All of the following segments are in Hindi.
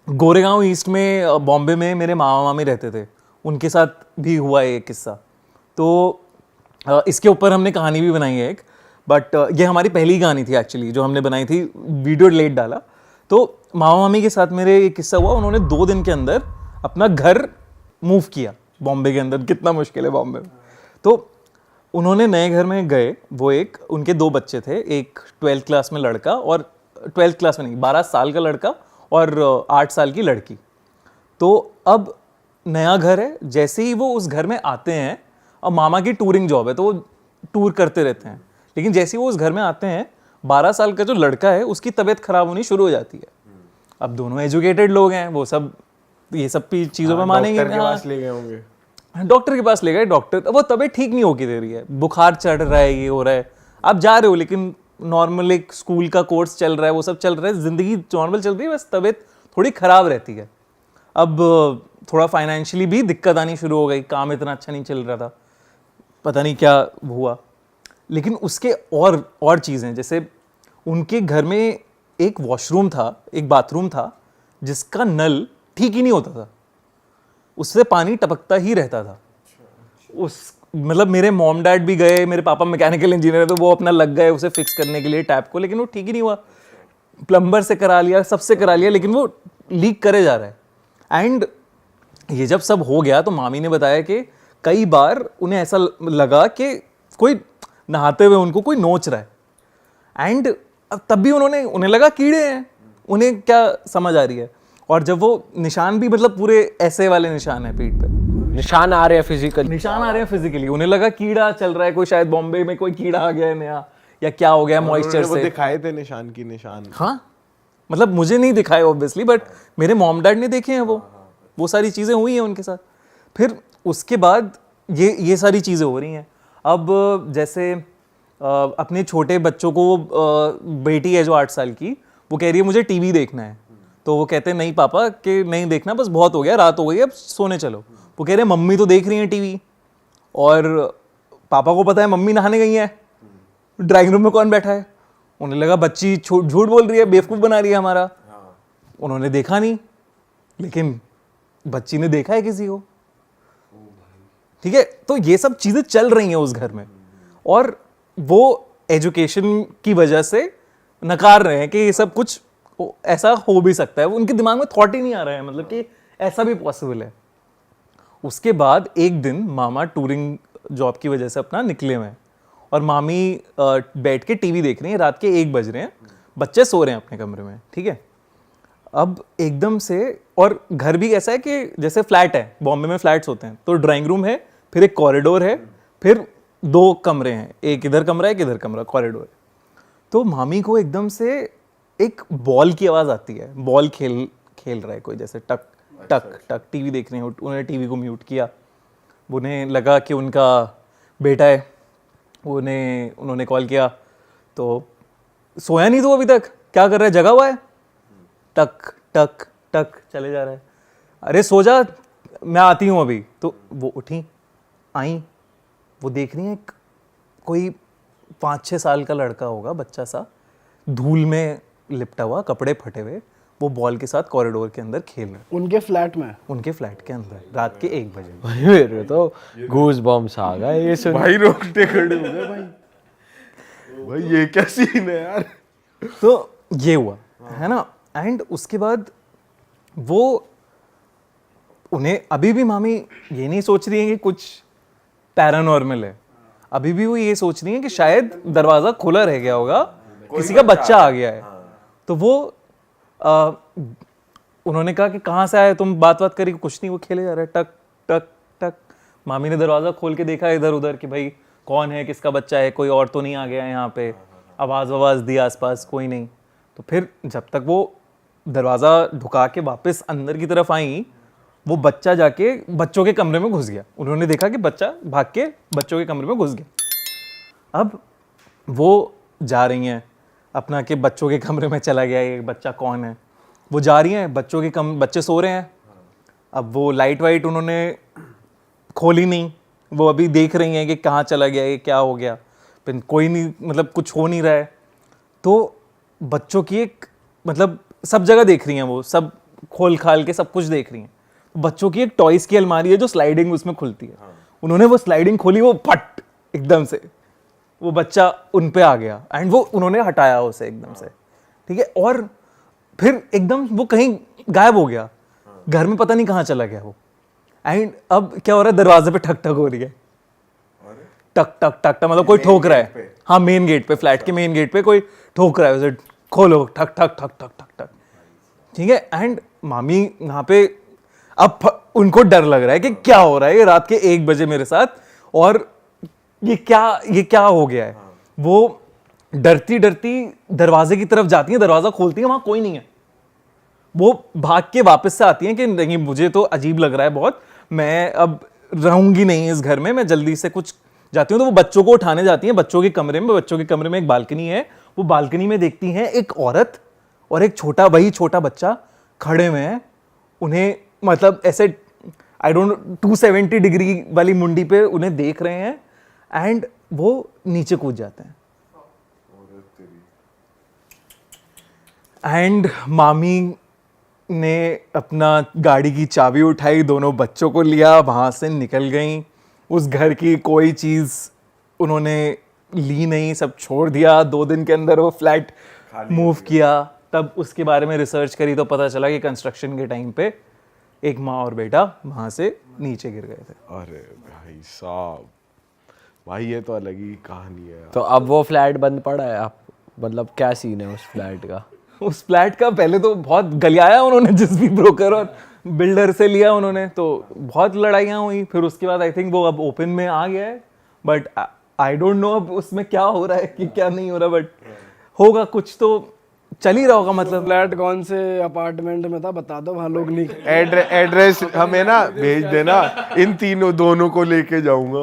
गोरेगांव ईस्ट में बॉम्बे में मेरे मामा मामी रहते थे, उनके साथ भी हुआ है एक किस्सा। तो इसके ऊपर हमने कहानी भी बनाई है एक, बट ये हमारी पहली कहानी थी एक्चुअली जो हमने बनाई थी, वीडियो लेट डाला। तो मामा मामी के साथ मेरे एक किस्सा हुआ, उन्होंने 2 दिन के अंदर अपना घर मूव किया बॉम्बे के अंदर। कितना मुश्किल है बॉम्बे में। तो उन्होंने नए घर में गए, वो एक उनके 2 बच्चे थे, एक 12th क्लास में लड़का, और 12th क्लास में नहीं, 12 साल का लड़का और 8 साल की लड़की। तो अब नया घर है, जैसे ही वो उस घर में आते हैं, अब मामा की टूरिंग जॉब है तो वो टूर करते रहते हैं, लेकिन जैसे ही वो उस घर में आते हैं, 12 साल का जो लड़का है उसकी तबीयत खराब होनी शुरू हो जाती है। अब दोनों एजुकेटेड लोग हैं, वो सब ये सब चीज़ों में मानेंगे। डॉक्टर के पास ले गए होंगे, डॉक्टर के पास ले गए, डॉक्टर वो तबीयत ठीक नहीं होगी दे रही है, बुखार चढ़ रहा है, ये हो रहा है। आप जा रहे हो लेकिन नॉर्मल एक स्कूल का कोर्स चल रहा है, वो सब चल रहा है, जिंदगी नॉर्मल चल रही है, बस तबीयत थोड़ी खराब रहती है। अब थोड़ा फाइनेंशियली भी दिक्कत आनी शुरू हो गई, काम इतना अच्छा नहीं चल रहा था, पता नहीं क्या हुआ। लेकिन उसके और चीज़ें, जैसे उनके घर में एक वॉशरूम था, एक बाथरूम था, जिसका नल ठीक ही नहीं होता था, उससे पानी टपकता ही रहता था। उस मतलब मेरे मॉम डैड भी गए, मेरे पापा मैकेनिकल इंजीनियर है तो वो अपना लग गए उसे फिक्स करने के लिए टैप को, लेकिन वो ठीक ही नहीं हुआ। प्लम्बर से करा लिया, सबसे करा लिया, लेकिन वो लीक करे जा रहा है। एंड ये जब सब हो गया तो मामी ने बताया कि कई बार उन्हें ऐसा लगा कि कोई नहाते हुए उनको कोई नोच रहा है। एंड तब भी उन्हें लगा कीड़े हैं, उन्हें क्या समझ आ रही है। और जब वो निशान भी मतलब पूरे ऐसे वाले निशान है पीठ पे, निशान आ रहे हैं फिजिकल, निशान आ रहे हैं फिजिकली, उन्हें लगा कीड़ा चल रहा है, कोई शायद बॉम्बे में कोई कीड़ा आ गया है नया, या क्या हो गया मॉइस्चर से। दिखाए थे निशान की निशान। हाँ, मतलब मुझे नहीं दिखाए ऑब्वियसली, बट मेरे मॉम डैड ने देखे हैं वो सारी चीज़ें हुई हैं उनके साथ। फिर उसके बाद ये सारी चीज़ें हो रही हैं। अब जैसे अपने छोटे बच्चों को, बेटी है जो 8 साल की, वो कह रही है मुझे टीवी देखना है, तो वो कहते हैं नहीं पापा कि नहीं देखना, बस बहुत हो गया, रात हो गई, अब सोने चलो। वो कह रहे हैं मम्मी तो देख रही हैं टीवी, और पापा को पता है मम्मी नहाने गई है, ड्राइंग रूम में कौन बैठा है। उन्हें लगा बच्ची झूठ बोल रही है, बेवकूफ़ बना रही है हमारा। उन्होंने देखा नहीं, लेकिन बच्ची ने देखा है किसी को। ठीक है, तो ये सब चीज़ें चल रही हैं उस घर में, और वो एजुकेशन की वजह से नकार रहे हैं कि ये सब कुछ ऐसा हो भी सकता है। उनके दिमाग में थॉट ही नहीं आ रहा है, मतलब कि ऐसा भी पॉसिबल है। उसके बाद एक दिन मामा टूरिंग जॉब की वजह से अपना निकले हुए हैं, और मामी बैठ के टीवी देख रही हैं, रात के 1 बज रहे हैं, बच्चे सो रहे हैं अपने कमरे में। ठीक है, अब एकदम से, और घर भी ऐसा है कि जैसे फ्लैट है, बॉम्बे में फ्लैट्स होते हैं, तो ड्राइंग रूम है, फिर एक कॉरिडोर है, फिर 2 कमरे हैं, एक इधर कमरा है, एक इधर कमरा, कॉरिडोर है। तो मामी को एकदम से एक बॉल की आवाज़ आती है, बॉल खेल रहा है कोई, जैसे टक टक टक, टीवी देख रहे हैं। उन्होंने टीवी को म्यूट किया, उन्हें लगा कि उनका बेटा है, उन्होंने कॉल किया, तो सोया नहीं तो अभी तक, क्या कर रहा है, जगा हुआ है, टक टक टक चले जा रहा है। अरे सो जा, मैं आती हूँ अभी। तो वो उठी, आई, वो देख रही हैं कोई 5-6 साल का लड़का होगा, बच्चा सा, धूल में लिपटा हुआ, कपड़े फटे हुए, वो बॉल के साथ कॉरिडोर के अंदर खेल रहे। उनके फ्लैट में, उनके फ्लैट के अंदर रात के 1 बजे। भाई मेरे तो गूज बम्स आ गए ये सुन। भाई रोकते खड़े हो गए भाई ये क्या सीन है यार। तो ये हुआ है ना। एंड उसके बाद वो, उन्हें अभी भी मामी ये नहीं सोच रही है कि कुछ पैरानॉर्मल है, अभी भी वो ये सोच रही है कि शायद दरवाजा खुला रह गया होगा, किसी का बच्चा आ गया है। तो वो उन्होंने कहा कि कहाँ से आए तुम, बात करी, कुछ नहीं, वो खेले जा रहा है, टक टक टक। मामी ने दरवाजा खोल के देखा इधर उधर कि भाई कौन है, किसका बच्चा है, कोई और तो नहीं आ गया यहाँ पे। आवाज़ दी आसपास, कोई नहीं। तो फिर जब तक वो दरवाज़ा ढुका के वापस अंदर की तरफ आई, वो बच्चा जाके बच्चों के कमरे में घुस गया। उन्होंने देखा कि बच्चा भाग के बच्चों के कमरे में घुस गया। अब वो जा रही हैं अपना कि बच्चों के कमरे में चला गया ये बच्चा कौन है, वो जा रही हैं, बच्चे सो रहे हैं। अब वो लाइट वाइट उन्होंने खोली नहीं, वो अभी देख रही हैं कि कहाँ चला गया ये, क्या हो गया, फिर कोई नहीं, मतलब कुछ हो नहीं रहा है। तो बच्चों की एक, मतलब सब जगह देख रही हैं, वो सब खोल खाल के सब कुछ देख रही हैं। बच्चों की एक टॉयज की अलमारी है जो स्लाइडिंग उसमें खुलती है। उन्होंने वो स्लाइडिंग खोली, वो फट एकदम से वो बच्चा उन पे आ गया एंड वो उन्होंने हटाया उसे एकदम से, ठीक है। और फिर एकदम वो कहीं गायब हो गया, घर में पता नहीं कहाँ चला गया वो। एंड अब क्या हो रहा है, दरवाजे पे ठक ठक हो रही है, टक टक टक टक, मतलब कोई ठोक रहा है। हाँ, मेन गेट पे, फ्लैट के मेन गेट पे कोई ठोक रहा है उसे, खोलो, ठक ठक ठक ठक ठक ठक, ठीक है। एंड मामी वहां पे, अब उनको डर लग रहा है कि क्या हो रहा है, ये रात के 1 बजे मेरे साथ, और ये क्या हो गया है। वो डरती डरती दरवाजे की तरफ जाती है, दरवाजा खोलती है, वहां कोई नहीं है। वो भाग के वापस से आती है कि नहीं, मुझे तो अजीब लग रहा है बहुत, मैं अब रहूंगी नहीं इस घर में, मैं जल्दी से कुछ जाती हूँ। तो वो बच्चों को उठाने जाती हैं बच्चों के कमरे में। बच्चों के कमरे में एक बालकनी है, वो बालकनी में देखती हैं एक औरत और एक छोटा बच्चा खड़े हुए हैं। उन्हें मतलब ऐसे आई डोंट 270 डिग्री वाली मुंडी पे उन्हें देख रहे हैं एंड वो नीचे कूद जाते हैं। एंड मामी ने अपना गाड़ी की चाबी उठाई, दोनों बच्चों को लिया, वहां से निकल गई। उस घर की कोई चीज उन्होंने ली नहीं, सब छोड़ दिया। 2 दिन के अंदर वो फ्लैट मूव किया। तब उसके बारे में रिसर्च करी तो पता चला कि कंस्ट्रक्शन के टाइम पे एक माँ और बेटा वहां से नीचे गिर गए थे। अरे भाई साहब, भाई ये तो अलग ही कहानी है। तो अब वो फ्लैट बंद पड़ा है, आप मतलब क्या सीन है उस फ्लैट का? उस फ्लैट का पहले तो बहुत गलियाया उन्होंने, जिस भी ब्रोकर और बिल्डर से लिया उन्होंने, तो बहुत लड़ाइयाँ हुई। फिर उसके बाद आई थिंक वो अब ओपन में आ गया है, बट आई डोंट नो अब उसमें क्या हो रहा है कि क्या नहीं हो रहा, बट होगा कुछ तो चल ही रहा होगा। मतलब फ्लैट कौन से अपार्टमेंट में था बता दो, वहाँ लोग नहीं। एड्रेस हमें ना भेज देना, इन दोनों को लेके जाऊंगा।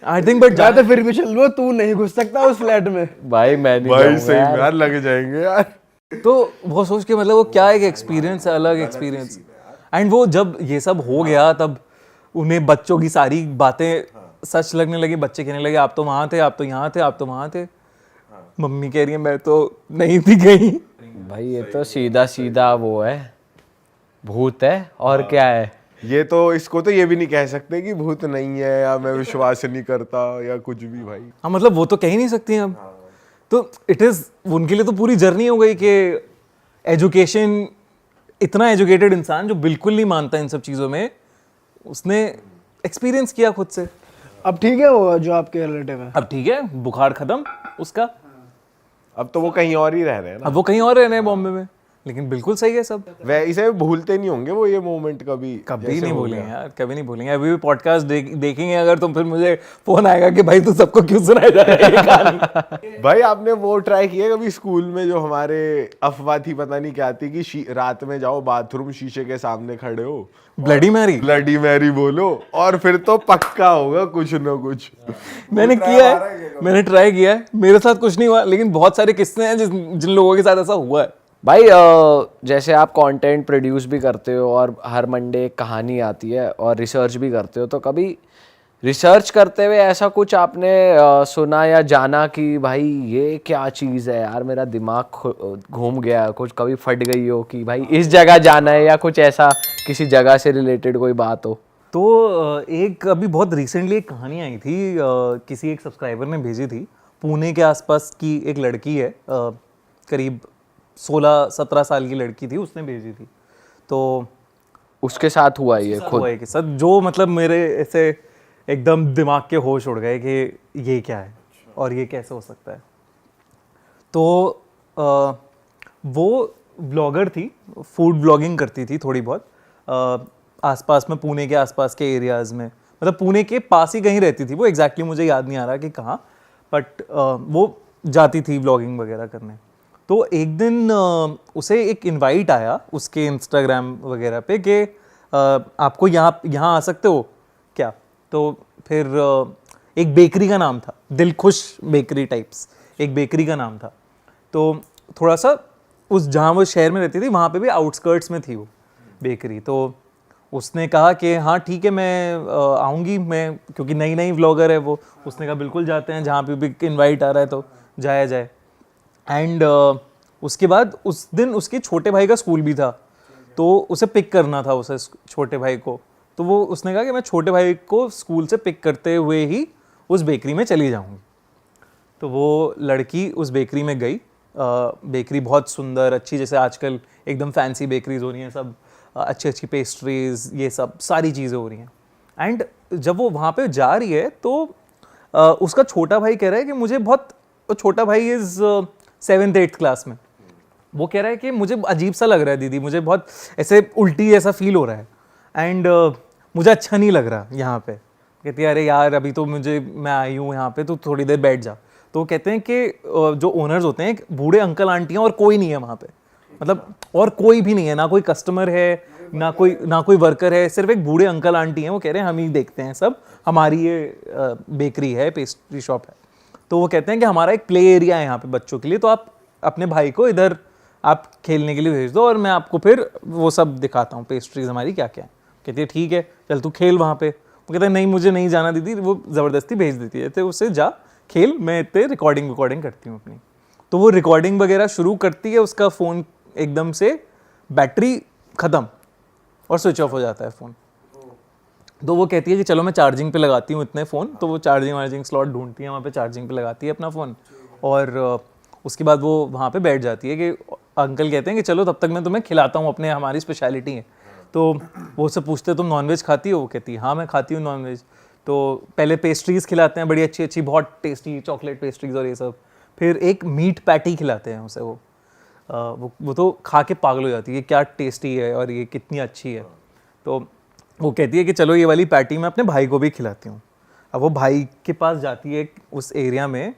आई थिंक, बट मैं तो फिर भी चल लो, तू नहीं घुस सकता उस फ्लैट में। भाई मैं नहीं भाई जाऊंगा सही यार। में यार, लग जाएंगे यार। तो वो सोच के मतलब वो क्या एक एक्सपीरियंस है, अलग एक्सपीरियंस। एंड वो जब ये सब हो गया तब उन्हें बच्चों की सारी बातें सच लगने लगी। बच्चे कहने लगे आप तो वहां थे, आप तो यहाँ थे, आप तो वहां थे। मम्मी कह रही है मैं तो नहीं थी गई। भाई ये तो सीधा सीधा वो है, भूत है और क्या है। ये तो इसको तो ये भी नहीं कह सकते कि भूत नहीं है या मैं विश्वास नहीं करता या कुछ भी भाई। हाँ, मतलब वो तो कह ही नहीं सकती हम। तो इट इज उनके लिए तो पूरी जर्नी हो गई कि एजुकेशन, इतना एजुकेटेड इंसान जो बिल्कुल नहीं मानता इन सब चीज़ों में, उसने एक्सपीरियंस किया खुद से। अब ठीक है वो जो आपके रिलेटिव है? अब ठीक है, बुखार खत्म उसका। अब तो वो कहीं और ही रह रहे हैं ना। अब वो कहीं और रह रहे हैं बॉम्बे में, लेकिन बिल्कुल सही है सब। वे इसे भूलते नहीं होंगे वो ये मोमेंट कभी कभी नहीं भूलेंगे यार, कभी नहीं भूलेंगे। अभी भी पॉडकास्ट देखेंगे अगर तो फिर मुझे फोन आएगा कि भाई तू सबको क्यों सुनाया जा रहा है ये कहानी। भाई आपने वो ट्राई किया कभी स्कूल में, जो हमारे अफवाह थी पता नहीं क्या थी कि रात में जाओ बाथरूम, शीशे के सामने खड़े हो, ब्लडी मैरी। ब्लडी मैरी बोलो और फिर तो पक्का होगा कुछ ना कुछ। मैंने किया है, मैंने ट्राई किया है, मेरे साथ कुछ नहीं हुआ, लेकिन बहुत सारे किस्से हैं जिन लोगों के साथ ऐसा हुआ है। भाई जैसे आप कंटेंट प्रोड्यूस भी करते हो और हर मंडे एक कहानी आती है और रिसर्च भी करते हो, तो कभी रिसर्च करते हुए ऐसा कुछ आपने सुना या जाना कि भाई ये क्या चीज़ है यार, मेरा दिमाग घूम गया, कुछ कभी फट गई हो कि भाई इस जगह जाना है, या कुछ ऐसा किसी जगह से रिलेटेड कोई बात हो? तो एक अभी बहुत रिसेंटली एक कहानी आई थी, किसी एक सब्सक्राइबर ने भेजी थी। पुणे के आसपास की एक लड़की है, करीब 16-17 साल की लड़की थी, उसने भेजी थी। तो उसके साथ हुआ ये खुद? हुआ है कि सर, जो मतलब मेरे ऐसे एकदम दिमाग के होश उड़ गए कि ये क्या है और ये कैसे हो सकता है। तो वो ब्लॉगर थी, फूड ब्लॉगिंग करती थी थोड़ी बहुत, आसपास में, पुणे के आसपास के एरियाज़ में, मतलब पुणे के पास ही कहीं रहती थी वो। एग्जैक्टली मुझे याद नहीं आ रहा कि कहाँ, बट वो जाती थी ब्लॉगिंग वगैरह करने। तो एक दिन उसे एक इनवाइट आया उसके इंस्टाग्राम वगैरह पे कि आपको यहाँ आ सकते हो क्या। तो फिर एक बेकरी का नाम था, दिल खुश बेकरी टाइप्स, एक बेकरी का नाम था। तो थोड़ा सा उस जहाँ वो शहर में रहती थी वहाँ पे भी आउटस्कर्ट्स में थी वो बेकरी। तो उसने कहा कि हाँ ठीक है मैं आऊँगी, मैं क्योंकि नई नई व्लॉगर है वो। उसने कहा बिल्कुल जाते हैं, जहाँ पे भी इनवाइट आ रहा है तो जाया जाए। एंड उसके बाद उस दिन उसके छोटे भाई का स्कूल भी था, तो उसे पिक करना था उसे छोटे भाई को। तो वो उसने कहा कि मैं छोटे भाई को स्कूल से पिक करते हुए ही उस बेकरी में चली जाऊंगी। तो वो लड़की उस बेकरी में गई। बेकरी बहुत सुंदर अच्छी, जैसे आजकल एकदम फैंसी बेकरीज हो रही हैं, सब अच्छी अच्छी पेस्ट्रीज, ये सब सारी चीज़ें हो रही हैं। एंड जब वो वहाँ पे जा रही है तो उसका छोटा भाई कह रहा है कि मुझे बहुत, छोटा भाई इज़ 7th-8th क्लास में, वो कह रहा है कि मुझे अजीब सा लग रहा है दीदी, मुझे बहुत ऐसे उल्टी ऐसा फील हो रहा है एंड मुझे अच्छा नहीं लग रहा यहाँ पे। कहती है अरे यार अभी तो मैं आई हूँ यहाँ पे, तो थोड़ी देर बैठ जा। तो कहते हैं कि जो ओनर्स होते हैं बूढ़े अंकल आंटियाँ और कोई नहीं है वहाँ पे, मतलब और कोई भी नहीं है, ना कोई कस्टमर है ना कोई वर्कर है, सिर्फ एक बूढ़े अंकल आंटी हैं। वो कह रहे हैं हम ही देखते हैं सब, हमारी ये बेकरी है, पेस्ट्री शॉप है। तो वो कहते हैं कि हमारा एक प्ले एरिया है यहाँ पे बच्चों के लिए, तो आप अपने भाई को इधर आप खेलने के लिए भेज दो और मैं आपको फिर वो सब दिखाता हूँ पेस्ट्रीज हमारी क्या क्या है। कहती है ठीक है चल तू खेल वहाँ पे। वो कहता है नहीं मुझे नहीं जाना दीदी, वो ज़बरदस्ती भेज देती है, तो उससे जा खेल, मैं इतने रिकॉर्डिंग करती हूँ अपनी। तो वो रिकॉर्डिंग वगैरह शुरू करती है, उसका फ़ोन एकदम से बैटरी ख़त्म और स्विच ऑफ हो जाता है फ़ोन। तो वो कहती है कि चलो मैं चार्जिंग पे लगाती हूँ इतने फ़ोन। तो वो चार्जिंग स्लॉट ढूंढती है, वहाँ पे चार्जिंग पे लगाती है अपना फ़ोन और उसके बाद वो वहाँ पे बैठ जाती है कि अंकल कहते हैं कि चलो तब तक मैं तुम्हें खिलाता हूँ, अपने हमारी स्पेशलिटी है। तो वो उससे पूछते तुम नॉनवेज खाती हो? वो कहती है हाँ मैं खाती हूँ नॉनवेज। तो पहले पेस्ट्रीज़ खिलाते हैं बड़ी अच्छी अच्छी, बहुत टेस्टी चॉकलेट पेस्ट्रीज़ और ये सब। फिर एक मीट पैटी खिलाते हैं उसे। वो तो खा के पागल हो जाती है, क्या टेस्टी है और ये कितनी अच्छी है। तो वो कहती है कि चलो ये वाली पैटी मैं अपने भाई को भी खिलाती हूँ। अब वो भाई के पास जाती है उस एरिया में,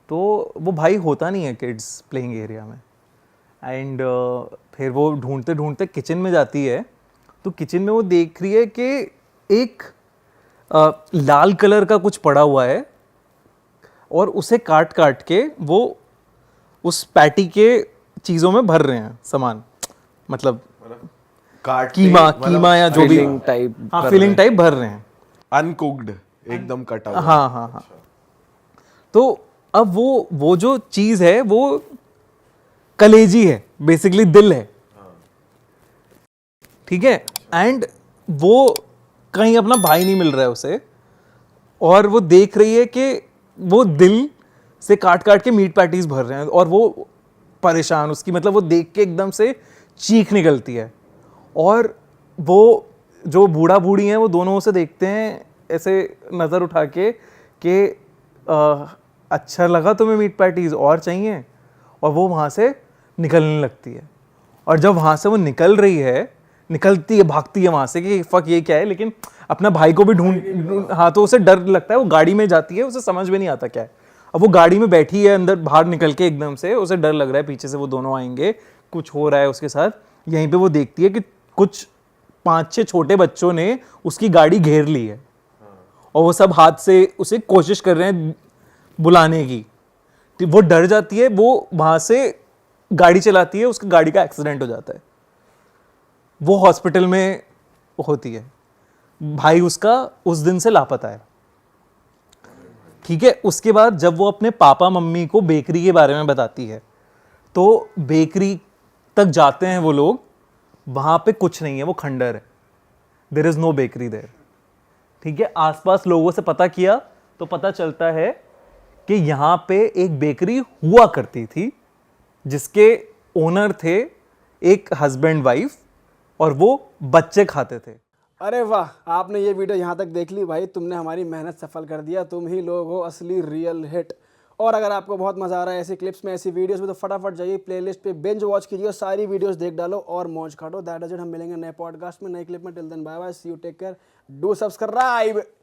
तो वो भाई होता नहीं है किड्स प्लेइंग एरिया में। एंड फिर वो ढूंढते ढूंढते किचन में जाती है। तो किचन में वो देख रही है कि एक लाल कलर का कुछ पड़ा हुआ है और उसे काट काट के वो उस पैटी के चीज़ों में भर रहे हैं सामान, मतलब कीमा या जो भी टाइप, हाँ फिलिंग टाइप भर रहे हैं, अनकुक्ड एकदम कटा हुआ। हाँ। तो अब वो जो चीज़ है वो कलेजी है, बेसिकली दिल है, ठीक है। एंड वो कहीं अपना भाई नहीं मिल रहा है उसे, और वो देख रही है कि वो दिल से काट काट के मीट पैटीज भर रहे हैं और वो परेशान, उसकी मतलब वो देख के एकदम से चीख निकलती है। और वो जो बूढ़ा बूढ़ी हैं वो दोनों उसे देखते हैं ऐसे नज़र उठा के कि अच्छा लगा तुम्हें मीट पैटीज और चाहिए, और वो वहाँ से निकलने लगती है। और जब वहाँ से वो निकलती है भागती है वहाँ से कि फक ये क्या है, लेकिन अपना भाई को भी ढूंढ हाँ, तो उसे डर लगता है। वो गाड़ी में जाती है, उसे समझ में नहीं आता क्या है। अब वो गाड़ी में बैठी है अंदर, बाहर निकल के एकदम से उसे डर लग रहा है पीछे से वो दोनों आएंगे, कुछ हो रहा है उसके साथ। यहीं पे वो देखती है कि कुछ 5-6 छोटे बच्चों ने उसकी गाड़ी घेर ली है और वो सब हाथ से उसे कोशिश कर रहे हैं बुलाने की। तो वो डर जाती है, वो वहाँ से गाड़ी चलाती है, उसकी गाड़ी का एक्सीडेंट हो जाता है, वो हॉस्पिटल में होती है। भाई उसका उस दिन से लापता है, ठीक है। उसके बाद जब वो अपने पापा मम्मी को बेकरी के बारे में बताती है, तो बेकरी तक जाते हैं वो लोग, वहां पे कुछ नहीं है, वो खंडर है, there is no bakery there, ठीक है। आसपास लोगों से पता किया तो पता चलता है कि यहाँ पे एक बेकरी हुआ करती थी जिसके ओनर थे एक हस्बैंड वाइफ और वो बच्चे खाते थे। अरे वाह, आपने ये वीडियो यहाँ तक देख ली भाई, तुमने हमारी मेहनत सफल कर दिया। तुम ही लोग हो असली रियल हिट। और अगर आपको बहुत मजा आ रहा है ऐसी क्लिप्स में, ऐसी वीडियोस में, तो फटाफट जाइए प्लेलिस्ट पे बिंज वॉच कीजिए और सारी वीडियोस देख डालो और मौज काटो। That is it. हम मिलेंगे नए पॉडकास्ट में, नए क्लिप में। Till then bye bye, see you, take care, do subscribe.